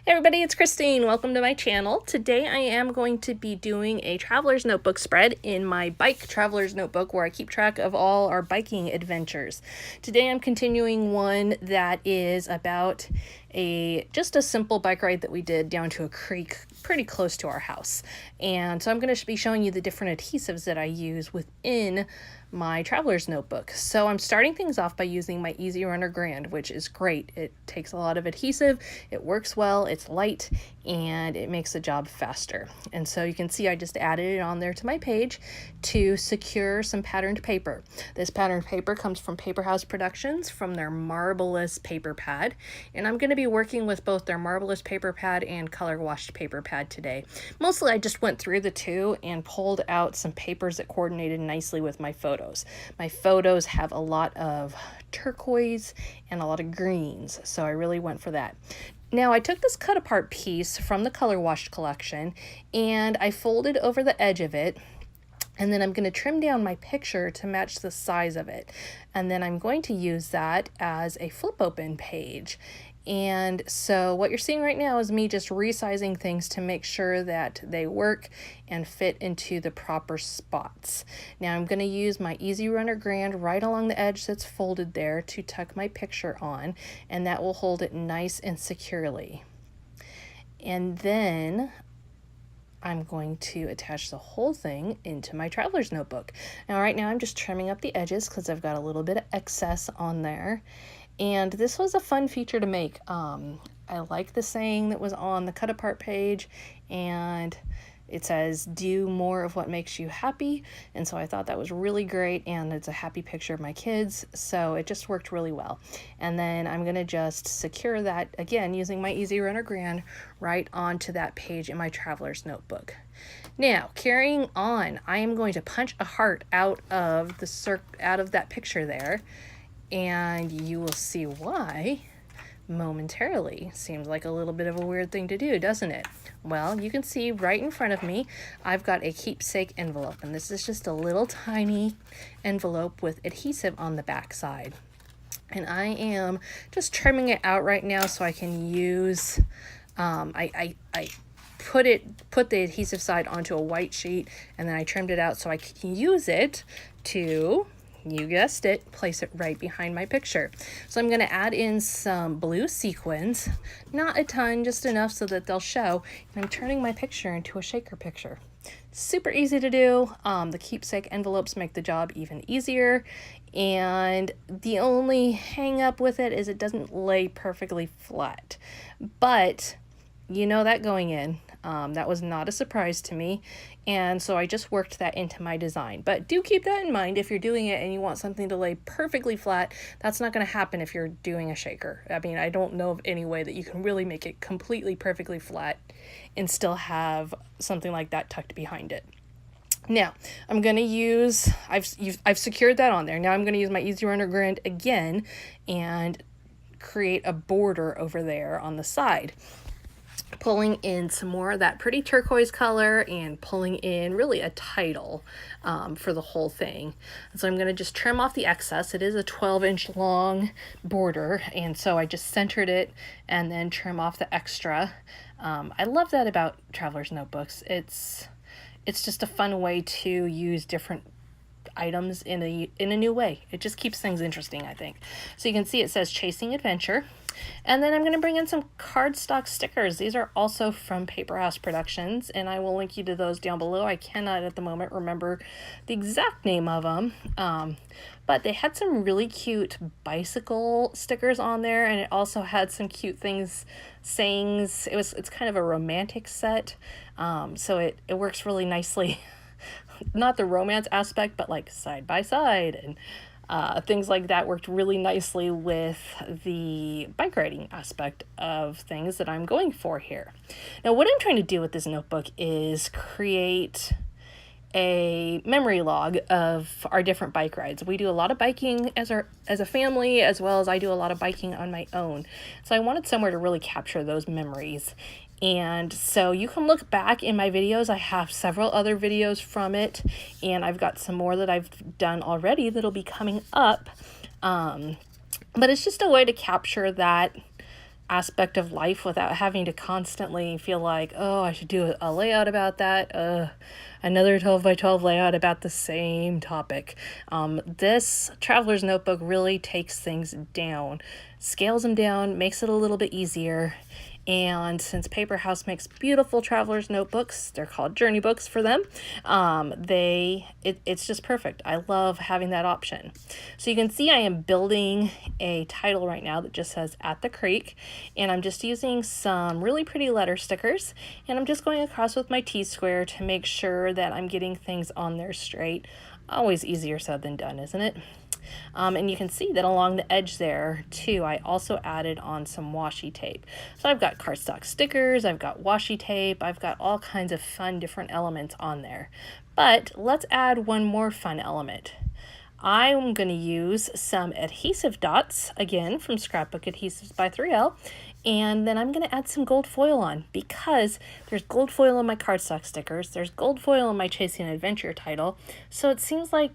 Hey everybody, it's Christine. Welcome to my channel. Today I am going to be doing a traveler's notebook spread in my bike traveler's notebook where I keep track of all our biking adventures. Today I'm continuing one that is about just a simple bike ride that we did down to a creek pretty close to our house. And so I'm going to be showing you the different adhesives that I use within my traveler's notebook. So I'm starting things off by using my Easy Runner Grand, which is great. It takes a lot of adhesive, it works well, it's light, and it makes the job faster. And so you can see I just added it on there to my page to secure some patterned paper. This patterned paper comes from Paper House Productions from their Marvelous paper pad, and I'm going to be working with both their Marvelous paper pad and color washed paper pad today. Mostly I just went through the two and pulled out some papers that coordinated nicely with my photos. My photos have a lot of turquoise and a lot of greens, so I really went for that. Now I took this cut apart piece from the color washed collection and I folded over the edge of it, and then I'm going to trim down my picture to match the size of it, and then I'm going to use that as a flip open page. And so what you're seeing right now is me just resizing things to make sure that they work and fit into the proper spots. Now I'm going to use my Easy Runner Grand right along the edge that's folded there to tuck my picture on, and that will hold it nice and securely. And then I'm going to attach the whole thing into my traveler's notebook. Now right now I'm just trimming up the edges because I've got a little bit of excess on there. And this was a fun feature to make. I like the saying that was on the cut apart page, and it says, do more of what makes you happy. And so I thought that was really great, and it's a happy picture of my kids, so it just worked really well. And then I'm going to just secure that, again, using my Easy Runner Grand right onto that page in my traveler's notebook. Now, carrying on, I am going to punch a heart out of that picture there, and you will see why momentarily. Seems like a little bit of a weird thing to do, doesn't it? Well, you can see right in front of me, I've got a keepsake envelope, and this is just a little tiny envelope with adhesive on the back side. And I am just trimming it out right now so I can use, I put the adhesive side onto a white sheet, and then I trimmed it out so I can use it to, you guessed it, place it right behind my picture. So I'm going to add in some blue sequins, not a ton, just enough so that they'll show, and I'm turning my picture into a shaker picture. Super easy to do. The keepsake envelopes make the job even easier, and the only hang up with it is it doesn't lay perfectly flat, but you know that going in. That was not a surprise to me, and so I just worked that into my design. But do keep that in mind if you're doing it and you want something to lay perfectly flat. That's not going to happen if you're doing a shaker. I mean, I don't know of any way that you can really make it completely perfectly flat and still have something like that tucked behind it. Now, I'm going to use, I've secured that on there. Now I'm going to use my Easy Runner Grand again and create a border over there on the side, pulling in some more of that pretty turquoise color and pulling in really a title for the whole thing. And so I'm going to just trim off the excess. It is a 12-inch long border, and so I just centered it and then trim off the extra. I love that about traveler's notebooks. It's just a fun way to use different items in a new way. It just keeps things interesting, I think. So you can see it says Chasing Adventure. And then I'm going to bring in some cardstock stickers. These are also from Paper House Productions, and I will link you to those down below. I cannot at the moment remember the exact name of them, but they had some really cute bicycle stickers on there, and it also had some cute sayings. It's kind of a romantic set, so it works really nicely. Not the romance aspect, but like side by side and things like that worked really nicely with the bike riding aspect of things that I'm going for here. Now, what I'm trying to do with this notebook is create a memory log of our different bike rides. We do a lot of biking as a family, as well as I do a lot of biking on my own. So I wanted somewhere to really capture those memories. And so you can look back in my videos. I have several other videos from it, and I've got some more that I've done already that'll be coming up. But it's just a way to capture that aspect of life without having to constantly feel like, oh, I should do a layout about that. Another 12 by 12 layout about the same topic. This traveler's notebook really takes things down, scales them down, makes it a little bit easier. And since Paper House makes beautiful traveler's notebooks, they're called journey books for them, it's just perfect. I love having that option. So you can see I am building a title right now that just says At the Creek, and I'm just using some really pretty letter stickers, and I'm just going across with my T-square to make sure that I'm getting things on there straight. Always easier said than done, isn't it? And you can see that along the edge there too, I also added on some washi tape. So I've got cardstock stickers, I've got washi tape, I've got all kinds of fun different elements on there. But let's add one more fun element. I'm going to use some adhesive dots, again from Scrapbook Adhesives by 3L, and then I'm going to add some gold foil on, because there's gold foil on my cardstock stickers, there's gold foil on my Chasing Adventure title, so it seems like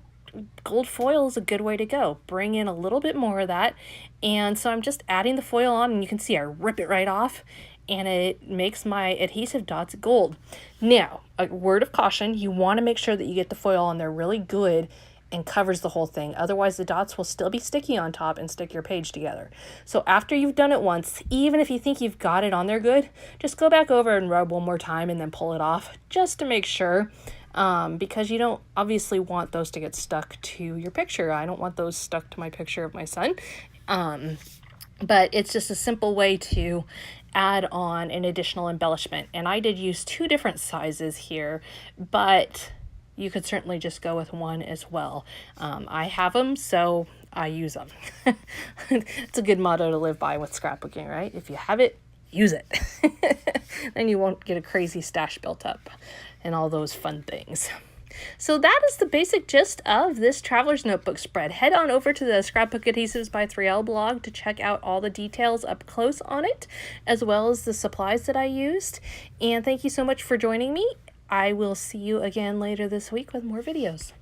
gold foil is a good way to go. Bring in a little bit more of that, and so I'm just adding the foil on, and you can see I rip it right off, and it makes my adhesive dots gold. Now, a word of caution, you want to make sure that you get the foil on there really good and covers the whole thing. Otherwise, the dots will still be sticky on top and stick your page together. So after you've done it once, even if you think you've got it on there good, just go back over and rub one more time and then pull it off just to make sure. Because you don't obviously want those to get stuck to your picture. I don't want those stuck to my picture of my son. But it's just a simple way to add on an additional embellishment. And I did use 2 different sizes here, but you could certainly just go with one as well. I have them, so I use them. It's a good motto to live by with scrapbooking, right? If you have it, use it. Then you won't get a crazy stash built up and all those fun things. So that is the basic gist of this traveler's notebook spread. Head on over to the Scrapbook Adhesives by 3L blog to check out all the details up close on it, as well as the supplies that I used. And thank you so much for joining me. I will see you again later this week with more videos.